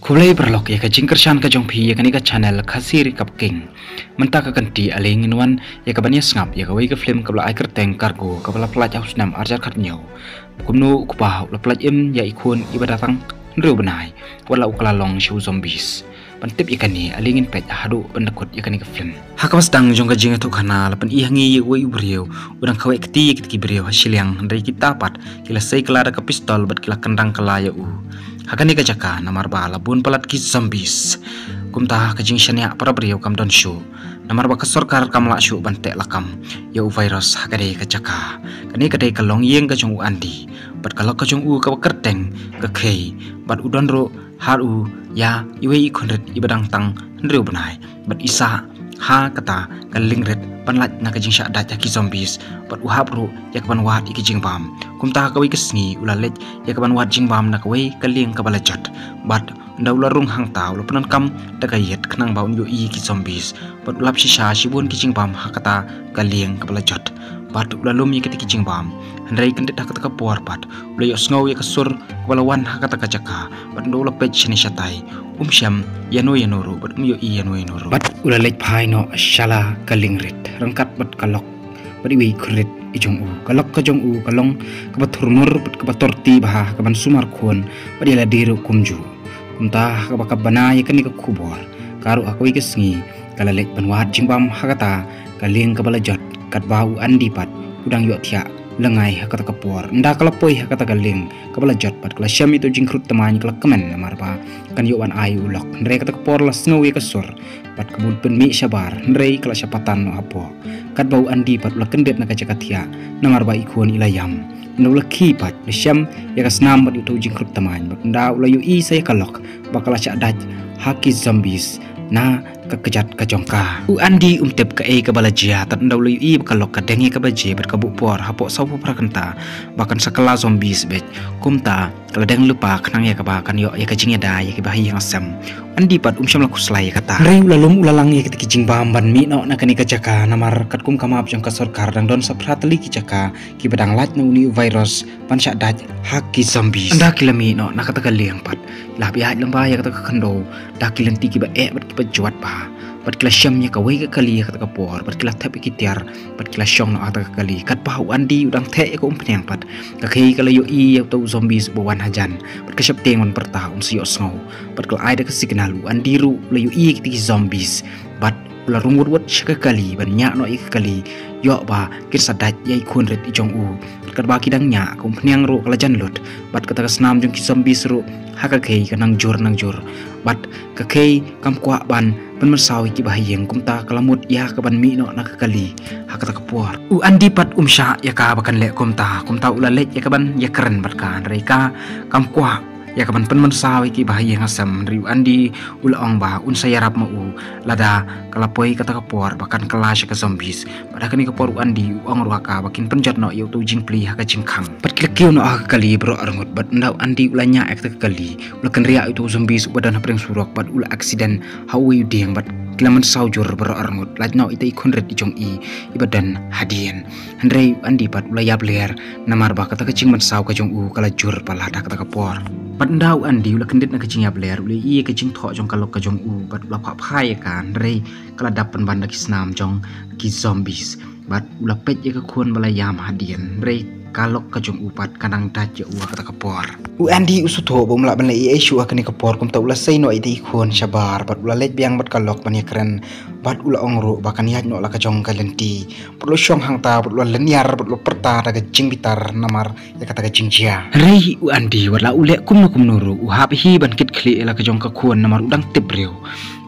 Kulai berlok ya kajing kersan kajong pi ya kanika channel kasir kap king. Mentah kaganti aling inwan ya kabanya ngap ya kawai ke film kabla aiker teng kargo kabla pelaj aus nam arjar katnyau. Kumnu kupah la pelaj ya ikun ibadatang nriu benai wala ukalalong show zombies. Pantip ikan ni alingin pet hadu pendekut ikan ke film. Hakamas dang jong kajing itu kana lapan ihangi wai ubrio udang kawai keti brio hasilyang dari kita pat kila sei kelara ke pistol bat kila kendang kelaya Hakani kajaka namar ba labun palat ki zombies. Kumta kajing shania para brio kam don show. Namar ba kasorkar kam la show bante lakam. Ya virus hakade kajaka. Kani kadai kalong yeng kajong andi. Bat kalok kajong ka kerteng ka kei. Bat udon ro haru ya iwe ikonret ibadang tang nriu benai. Bat isa ha kata kalingret panlat na kajing syadat ya ki zombies. Bat uhap ro ya kapan wat iki jing bam. Kumta kawai kesni ulalet ya kapan wat jing bam na kawai kaling kabalajat. Bat ndaula rung hang tau lo penan kam dagayet kenang baun yo i ki zombies. Bat ulap shisha shibun ki jing bam hakata kaling kabalajat. Bat ulalum ya ki jing bam. Handrai kendet hakata ka puar bat. Ulay osngau ya kasur kabalawan hakata kajaka. Bat ndaula pej shani syatai. Syam yano ru bat yo i yano ru. Bat ulalet pai no shala kalingrit. Rangkat bat kalok bat iwi kurit ijong kalok kajong kalong kabatur mur bat kabatorti bah kaban sumar kun bat ila diru kumju kumta kabakabana yakani ka kubor karu aku ikesngi kalalet banwat jimbam hakata kaling kabalajat kat bau andi pat udang yo tia lengai hakata kapor nda kalapoi hakata kaling kabalajat pat kala syam itu jingkrut temani kala kemen marpa kan yo wan ayu ulok ndre kata kapor las ngawi kasur pat kebun penmi sabar ndre kala syapatan no apo kat bau andi pat ula kendet na kajakatia namar ba ikun ilayam nda ula kipat syam ya kasnam bat itu jingkrut temani bat nda ula yo i saya kalok bakala syadat haki zombies na kekejat kajongka andi tep ka kabalajia tat ndaw layu i kalok ka dengi kabaje berkabuk por hapok sawu prakenta bahkan sekala zombies bet kumta kadang lupa kenang ya kabakan yo ya kajing da ya kibahi yang asam andi pat syam laku selai kata rei ulalum ulalang ya kiti kijing bamban mi no na kani kajaka namar kat kum kamap jong kasarkar dang don sapratali kijaka ki badang lat na uni virus pan syadat haki zombies anda kilami no na kata kaliang pat lah bihat lembah ya kata kendo dakilenti ki ba bat pejuat bah bat kila syamnya kawai ke kali kata kapor bat kila tap ikitiar bat kila syong no ata kali kat bau andi udang te ko umpenyang pat kakai kala yo i tau zombies bawan hajan bat kasyap tengon pertah siyo sngo bat kala ai da signal andi ru la yo i kiti zombies bat ula rungut wat sekali banyak no ikali yo ba kir sadat yai kun ret ijong kat ba kidang nya ko umpenyang ru kala jan lut bat kata snam jong ki zombies ru hakakei kanang jur bat kakei kam kwa ban penmersawi ki bahayeng kumta kalamut ya kaban mi no nakakali hakata kapuar andi pat sya ya ka bakan le kumta ulalet ya kaban ya keren bat kan reka kam kwa ya kaban penmersawi ki bahayeng asam riu andi ulaong ba sayarap mau lada kalapoi kata kapuar bahkan kelas ke zombies pada kani kapuar andi ong ruaka bakin penjat no yu tu jingpli haka jingkang pat kilkiu no kali bro arngut bat ndau andi ulanya ek kali ulakan ria itu zombies badan apreng surok bat ula aksiden hawi ding bat kilaman saujur bro arngut latnau ite ikon red ijong ibadan hadien handrei andi pat ulaya bler namar ba kata kecing man sau kajong kala jur pala kata kapor bat ndau andi ula kendet na kecing ya bler ula kecing tho jong kalok kajong bat ula phai kan rei kala dapan banda kisnam jong ki zombies bat ula pet ya kekuan balayam hadien rei kalok kajong upat kanang daja kata kapor andi usuto bom la ban lai isu akani kapor kum ta ula sei no ite ikon sabar bat ula let biang bat kalok ban keren bat ula ongro bakan yat no la kajong kalenti perlu syong hang ta bat ula leniar bat ula perta daga jing bitar namar ya kata kajing jia rei andi wala ule kum nuru hap hi ban kit kli la kajong kakuan namar udang tibreu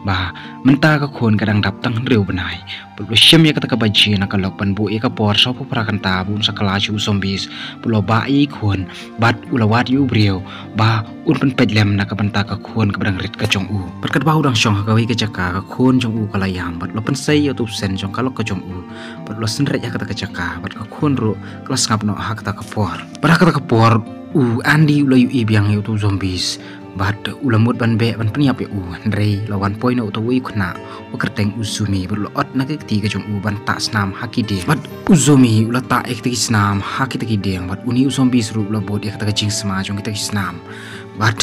bah mentah kakun kadang daptang reu benai perlu syam ya kata kabaji na kalok ban bu ya kapor sopo prakanta bun sakala chu zombies pulo ba ikun bat ulawat yu brio ba pen pedlem na kabanta kakun kabang rit kajong berkat ba udang syong kawi kajaka kakun jong kalayam bat lo pensai youtube sen jong kalok kajong bat lo senret ya kata kajaka bat kakun ru kelas ngap no hak kata kapor pada kata kapor andi ulayu ibiang youtube zombies bat ulamut ban be ban peniap ya ndrei lawan poin auto wi kuna wakerteng uzumi berlot na ketiga jong ban tak snam hakide bat uzumi ula ta ekti snam hakite kideng bat uni zombies ru labot ya kata jing sma jong kita snam bat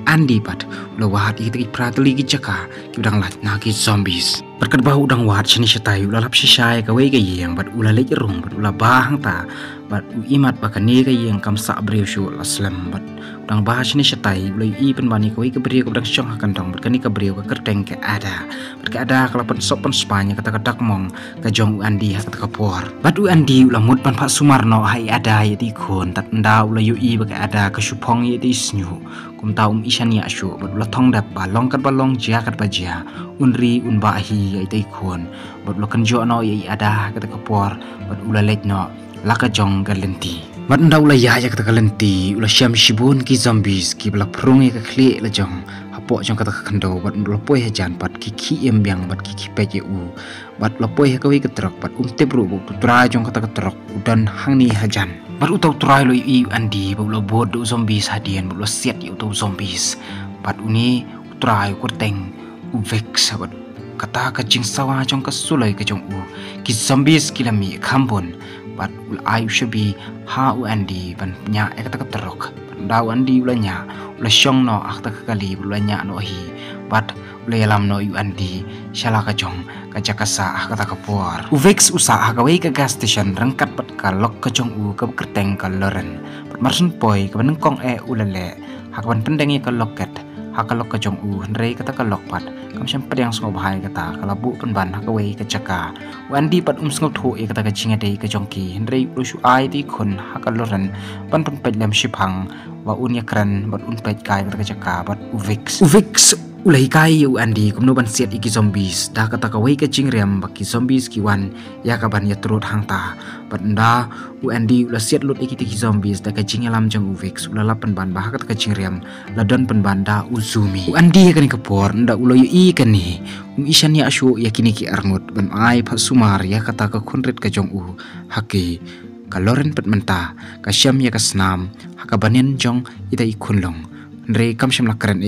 Andi pat ula wahat iki prateli ki jaka ki udang lat na ki zombies berkat bahu udang wahat sini setai ula lap sisai ka wei ka yang bat ula lej rung bat ula bahang ta bat imat bakani ka yang kam sa breu shu aslam bat udang bahas sini setai ula i pen bani ka wei ka breu ka udang syong hakan dong berkani ka breu ka kerteng ke ada berkat ada kalapan sopan Spanya kata kadak mong ka jong Andi kata ka por bat Andi ula mut pan Pak Sumarno hai ada ya ti khon tat nda ula yu i baka ada ka supong ya ti snyu kum taum isan ya shu bat ula thong dap balong kat balong jia kat bajia unri un bahi ya ti khon bat ula kan jo no ya ada kata ka por bat ula let no la ka jong galenti bat nda ula ya kata galenti ula syam shibun ki zombies ki bla prung ya ka khle la jong hapo jong kata kando bat ula poi hajan bat ki ki embyang bat ki pe u bat ula poi ka wi ka trok bat tebru bu tra jong kata ka trok udan hang ni hajan bat utau try lo i Andi bat ula bod zombies hadian bat ula siat i utau zombies bat uni try kurteng vex bat kata ka jing sawa jong ka sulai ka jong ki zombies kilami khambon bat ul ayu shabi ha Andi ban nya kata ka trok daw Andi ulanya ula syong no akta kali ulanya no hi bat ula yalam no Andi shala ka jong ka jakasa kata ka por vex usaha ka wei ka gas station rangkat pat ka lok ka jong ka kerteng ka loren pat marsun poi ka benengkong ulale hakban pendengi ka loket hakalok ka jong rei kata ka lok pat kam syam pedang sngau bahai kata kalabu penban hakawei ka jaka Andi pat sngau tho kata ka jinga dei ka jongki rei usu ai ti khon hakaloran pan pet lam shipang wa unya kran bat pet kai kata ka jaka bat vex ulai kai Andi kumno ban siat iki zombies da kata ka wei ka jingrem baki zombies ki wan ya ka ban ya turut hangta bat nda Andi ula siat lut iki zombies da ka jingelam jong vex ula lapan ban bah kata ka jingrem ladon penban da uzumi Andi kan ka por nda ulo i kan ni isan ya ashu ya kini ki arngut ban ai Pak Sumar ya kata ka kunrit ka jong haki kaloren pet menta ka syam ya ka snam hakabanen jong ita ikunlong Nrei kam syam lakran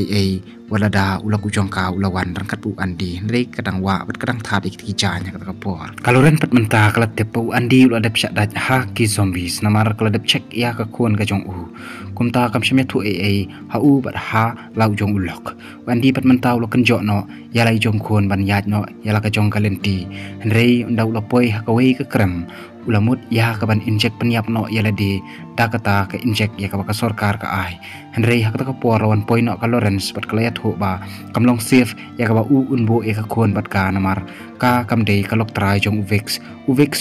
wala da ula kujong ka ula wan rangkat pu Andi nrei kadang wa bat kadang that iki janya kata kapor kaloren pet menta kala tepu Andi ula dep syak daj ha ki zombies namar kala dep check ya ka kuan ka jong kumta kam syam ya thu ha bat ha lau jong ulok Andi pet menta ula kenjok no ya lai jong kuan ban yat no ya la ka jong kalenti nrei unda ula poi ha ka wei ka krem ulamut ya kaban injek penyap no ya ladi da kata ka injek ya ka sorkar ka ai henrei hak ta ka porawan poi no ka Lawrence pat kalayat ho ba kamlong safe ya ka ba unbo e ka kon bat ka namar ka kamdei ka lok try jong vex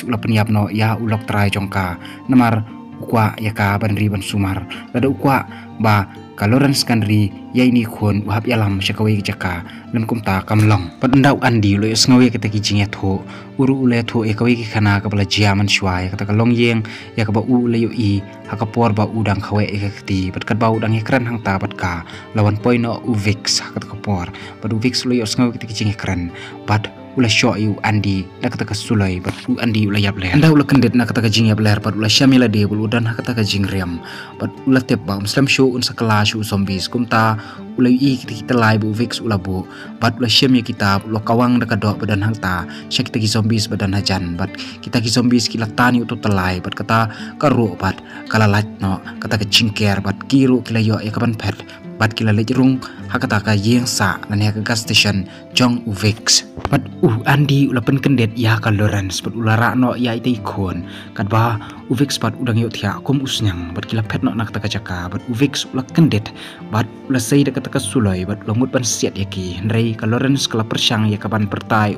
ula penyap no ya ulok try jong ka namar ukwa ya ka ban riban Sumar lada ukwa ba ka Lawrence kanri ya ini khon uhap yalam syakawai jaka lem kumta kamlong pat ndau Andi lo sngawe kata ki jinget ho uru ule tho e kawai ki khana ka bala jiaman shwai kata ka long yeng ya ka ba u le yo i hakapor ba udang khawe e kati pat kat ba udang ekran hang ta pat ka lawan poino uvix kata ka por pat uvix lo yo sngawe kata ki jinget kran pat ula syo yu Andi na kata ka sulai pat Andi ula yap le anda ula kendet na kata ka jing yap ler pat ula syamila de bul udan kata ka jing riam pat ula tep ba muslim show un sakala show zombies kumta ula i kita lai bu vix ula bu pat ula syam ya kita ula kawang da kadok badan hang ta syak kita ki zombies badan hajan pat kita ki zombies kila tani utu telai pat kata karu pat kala lat no kata ka jingker pat kiru kila yo ya kapan pet pat kila lejrung hakata ka yeng sa lan ya ka gas station jong uvix pat Andi ula pen kendet ya ka Lawrence pat ula rakno ya ite ikon kat ba uvix pat udang yo thia kum usnyang pat kila pet no nak ta ka jaka pat uvix ula kendet pat ula sei da kata ka sulai pat ula mut ban siat ya ki nrei ka Lawrence kala persyang ya ka ban pertai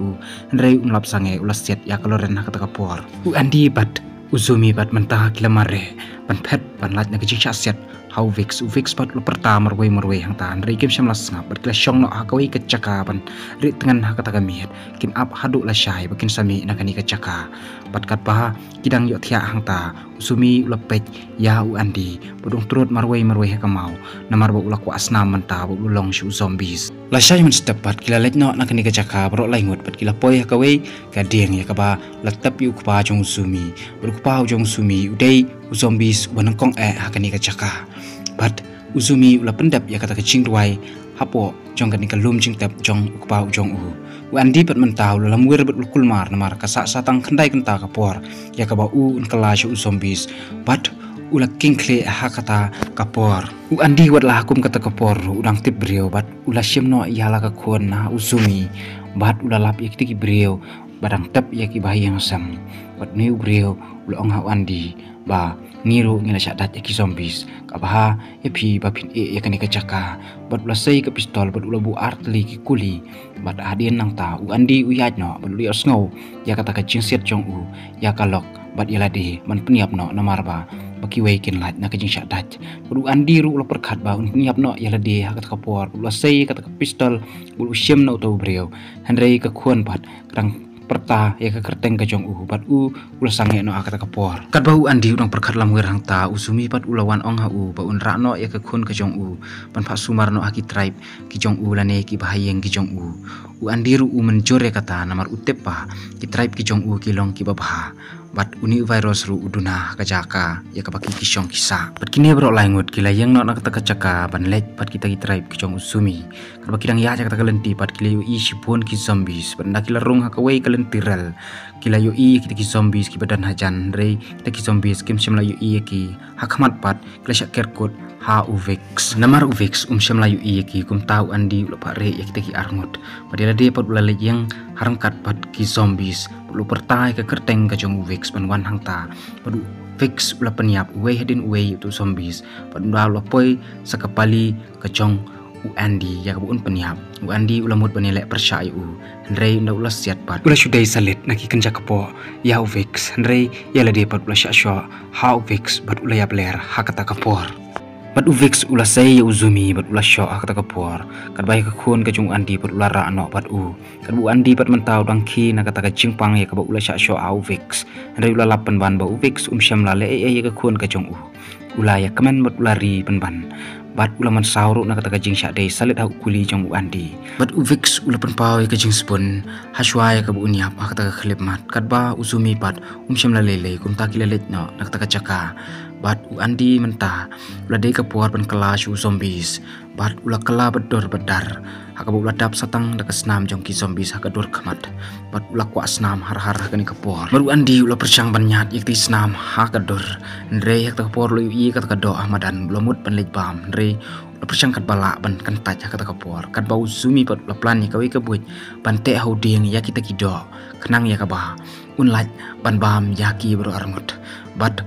nrei unlap sange ula siat ya ka Lawrence kata ka por Andi pat uzumi pat mentah kila mare pan pet pan lat na ka siat how vix pat lo pertama marway hang tan ri kim syam las ngap ber syong no hakawai ka caka pan ri tengan hakata kamiet kin ap hadu la syai bakin sami nakani ka caka pat kat pa kidang yo thia hang ta usumi lepet ya Andi bodong turut marway ka mau namar bo ula ku asnam menta bo long shu zombies la syai men stepat kila let no nakani ka caka bro lai ngut pat kila poi hakawai ka dieng ya ka ba latap yu ku pa jong sumi ber ku pa jong sumi udai zombies wanangkong hakani ka caka pat uzumi ula pendap ya kata kecing ruai hapo jong kan ka lum jing tap jong ukpa jong Andi pat mentau lam wir bet kulmar namar ka sa satang kendai kenta ka por ya ka ba un kelas zombies pat ula kingkle ha kata kapor u andi wat lah hukum kata kapor udang tip brio bat ula shimno yala ka kon na uzumi bat ula lap yakti brio badang tep yaki bahayang sam bat new brio ula ong ha andi ba ngiru ngila syadat yaki zombies kabaha yapi bapin yakani kacaka bat ula sei ke pistol bat ula bu artli ki kuli bat adien nang ta u andi u yajno bat uli osngau ya kata kacing siat jong u ya kalok bat yala de man peniap no namar ba baki weikin lat na kajing syadat bulu andi ru lo perkat ba un peniap no yala de kata kapor bulu sei kata ke pistol bulu syem no to brio handrei ke kuan bat kadang perta ya ke kerteng ke jong u bat u ula sange no kata kapor kat bau andi udang perkat lam wirang ta usumi bat ulawan ong ha u ba un rakno ya ke kun ke jong u pan pak sumar no aki tribe ki jong u lane ki bahayeng ki jong u andi ru u menjore kata namar utepa ki tribe ki jong u ki long ki babha bat uni virus ru uduna kajaka ya kapaki kisong kisa bat kini bro langut kila yang no nak kata kacaka ban lek bat kita ki tribe ki jong usumi kata kidang ya kata kalenti bat kila yu i sipun ki zombies bat nak kila rung hakawai kalentiral kila yu i kita ki zombies ki badan hajan re kita ki zombies kim semla yu i ki hakmat bat kila syak kerkut ha uvix namar uvix semla yu i ki kum tau andi lo pare ya kita ki arngut padela de pat ulale yang harangkat bat ki zombies lu pertai ke kerteng ke jong uvix ban wan hang ta padu fix ula peniap we hedin we tu zombies padu lo poi sakapali ke jong u andi ya kabun peniap u andi ula mut banele persai u ndrei nda ula siat pat ula sudai salit naki kenja kepo ya uvix ndrei ya la de pat ula sya ha uvix bat ula ya bler ha kata kapor bat uvix ula sei uzumi bat ula syo kata kapor kat bai ka khun ka jung andi bat ula ra no bat u kat bu andi bat mentau dangki na kata ka jingpang ya ka ba ula sya uvix ndai ula lapan ban ba uvix syam la le ya ka khun ka jung u ula ya kemen bat ula ri ban bat ula man sauru na kata ka jing sya dei salit ha kuli jong u andi bat uvix ula penpau ya ka jing spun haswa ya ka bu uniap kata ka khlip mat kat ba uzumi bat syam la lele kum ta kilalet no na kata ka caka bat u andi mentah ula dei kapor ban kelas u zombies bat ula kala bedor bedar hakabu ula dap satang dak senam jong ki zombies hakador khamat bat ula kwa senam har kani kapor baru andi ula percang banyat yakti senam hakador ndre hak kapor lu i kata kado ahmadan blomut ban lej bam ndre ula percang kat bala ban kentaj kata kapor kat bau zumi bat ula plan ni kawi kebuj ban te hauding ya kita kido kenang ya kabah unlaj ban bam yaki baru arngut bat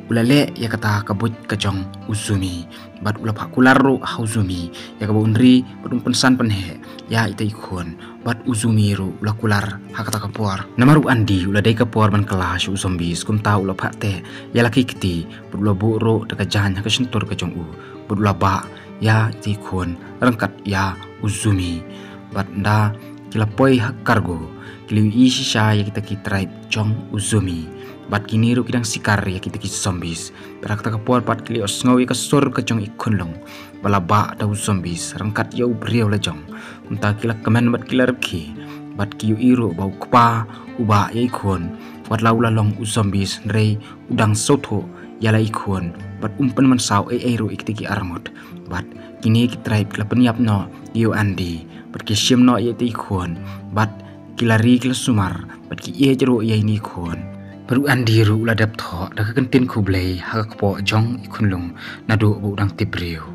ulale ya kata kabut kejong uzumi bat ula pakularu hauzumi ya kabu unri badung pensan penhe ya ita ikon bat uzumi ru ula kular hakata kapor namaru andi ula dei kapor ban kelas zombies kum tau ula pakte ya laki kiti ula buru dekat jahan ka sentur kejong u ula ba ya ita ikon rangkat ya uzumi bat nda kila poi hak kargo kili isi sya ya kita ki tribe jong uzumi bat kini ru kidang sikar ya kita ki zombies berak ta kapor bat kili osngau ya kasur ke jong ikun long balaba ta zombies rangkat ya brio la jong unta kila kemen bat kila reki bat ki iru bau kpa uba ya ikun bat laula long zombies rei udang soto ya la ikun bat umpen man sau ru ikti armut bat kini ki tribe kila peniap no yo andi bat ki syem no ya ti ikun bat kila ri kila sumar bat ki ye jero ya ini ikun baru andi ru ula dap tho dak kentin kublai hak po jong ikunlung nadu bu dang tibriu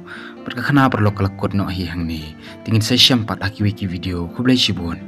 berkakana perlu kelakut no hi hang ni tingin saya sempat aki wiki video kublai sibun